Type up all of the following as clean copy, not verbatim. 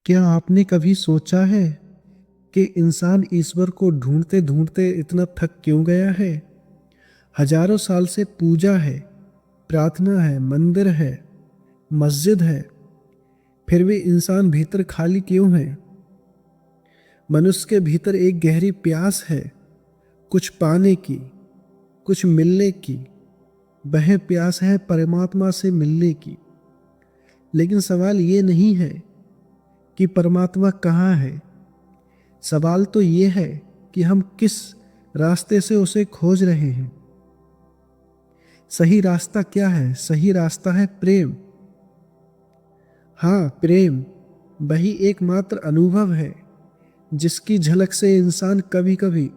क्या आपने कभी सोचा है कि इंसान ईश्वर को ढूंढते ढूंढते इतना थक क्यों गया है? हजारों साल से पूजा है, प्रार्थना है, मंदिर है, मस्जिद है, फिर भी इंसान भीतर खाली क्यों है? मनुष्य के भीतर एक गहरी प्यास है, कुछ पाने की, कुछ मिलने की। वह प्यास है परमात्मा से मिलने की। लेकिन सवाल ये नहीं है कि परमात्मा कहाँ है। सवाल तो ये है कि हम किस रास्ते से उसे खोज रहे हैं। सही रास्ता क्या है? सही रास्ता है प्रेम। हाँ, प्रेम वही एकमात्र अनुभव है जिसकी झलक से इंसान कभी कभी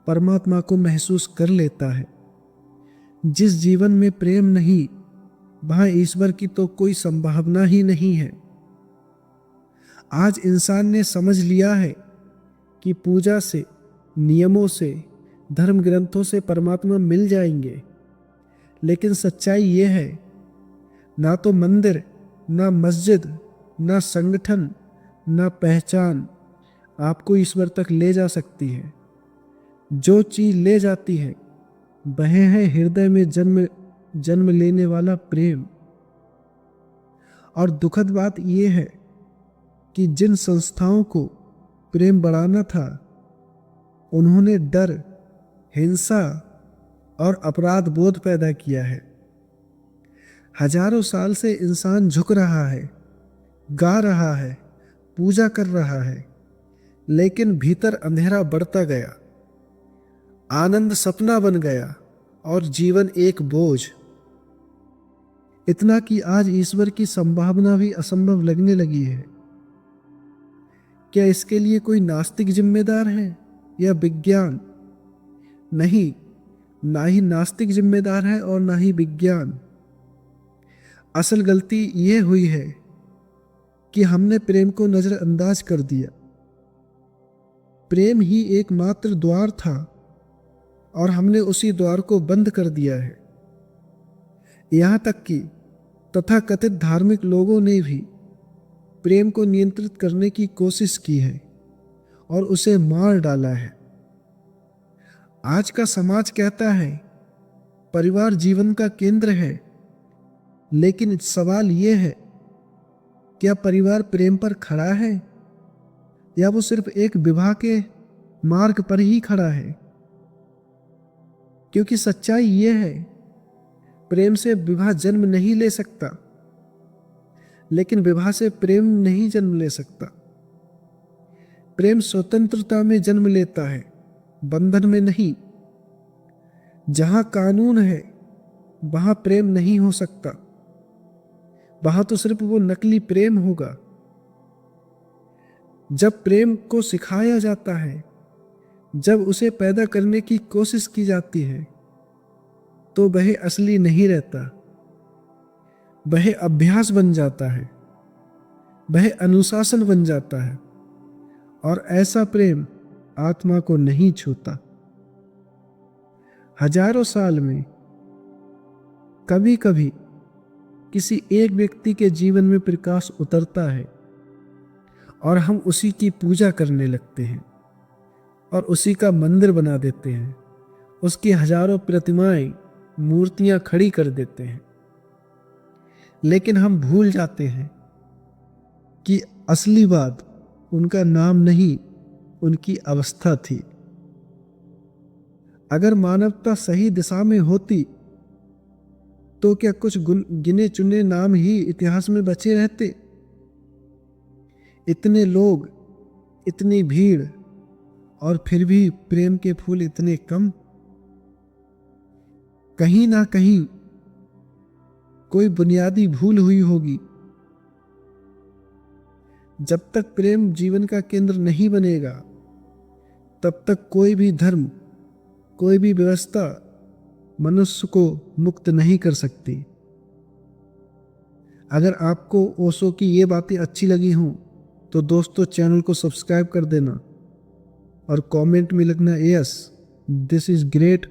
परमात्मा को महसूस कर लेता है। जिस जीवन में प्रेम नहीं, वहां ईश्वर की तो कोई संभावना ही नहीं है। आज इंसान ने समझ लिया है कि पूजा से, नियमों से, धर्म ग्रंथों से परमात्मा मिल जाएंगे। लेकिन सच्चाई ये है, ना तो मंदिर, ना मस्जिद, ना संगठन, ना पहचान आपको ईश्वर तक ले जा सकती है। जो चीज ले जाती है वह है हृदय में जन्म जन्म लेने वाला प्रेम। और दुखद बात यह है कि जिन संस्थाओं को प्रेम बढ़ाना था, उन्होंने डर, हिंसा और अपराध बोध पैदा किया है। हजारों साल से इंसान झुक रहा है, गा रहा है, पूजा कर रहा है, लेकिन भीतर अंधेरा बढ़ता गया। आनंद सपना बन गया और जीवन एक बोझ। इतना कि आज ईश्वर की संभावना भी असंभव लगने लगी है। क्या इसके लिए कोई नास्तिक जिम्मेदार है या विज्ञान? नहीं, ना ही नास्तिक जिम्मेदार है और ना ही विज्ञान। असल गलती यह हुई है कि हमने प्रेम को नजरअंदाज कर दिया। प्रेम ही एकमात्र द्वार था और हमने उसी द्वार को बंद कर दिया है। यहां तक कि तथाकथित धार्मिक लोगों ने भी प्रेम को नियंत्रित करने की कोशिश की है और उसे मार डाला है। आज का समाज कहता है परिवार जीवन का केंद्र है, लेकिन सवाल यह है, क्या परिवार प्रेम पर खड़ा है या वो सिर्फ एक विवाह के मार्ग पर ही खड़ा है? क्योंकि सच्चाई यह है, प्रेम से विवाह जन्म नहीं ले सकता, लेकिन विवाह से प्रेम नहीं जन्म ले सकता। प्रेम स्वतंत्रता में जन्म लेता है, बंधन में नहीं। जहां कानून है वहां प्रेम नहीं हो सकता। वहां तो सिर्फ वो नकली प्रेम होगा। जब प्रेम को सिखाया जाता है, जब उसे पैदा करने की कोशिश की जाती है, तो वह असली नहीं रहता। वह अभ्यास बन जाता है, वह अनुशासन बन जाता है, और ऐसा प्रेम आत्मा को नहीं छूता। हजारों साल में कभी कभी किसी एक व्यक्ति के जीवन में प्रकाश उतरता है और हम उसी की पूजा करने लगते हैं और उसी का मंदिर बना देते हैं। उसकी हजारों प्रतिमाएं, मूर्तियां खड़ी कर देते हैं। लेकिन हम भूल जाते हैं कि असली बात उनका नाम नहीं, उनकी अवस्था थी। अगर मानवता सही दिशा में होती तो क्या कुछ गिने चुने नाम ही इतिहास में बचे रहते? इतने लोग, इतनी भीड़, और फिर भी प्रेम के फूल इतने कम। कहीं ना कहीं कोई बुनियादी भूल हुई होगी। जब तक प्रेम जीवन का केंद्र नहीं बनेगा, तब तक कोई भी धर्म, कोई भी व्यवस्था मनुष्य को मुक्त नहीं कर सकती। अगर आपको ओशो की ये बातें अच्छी लगी हों तो दोस्तों चैनल को सब्सक्राइब कर देना और कमेंट में लिखना yes this is great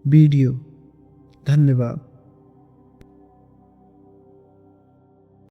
video. धन्यवाद।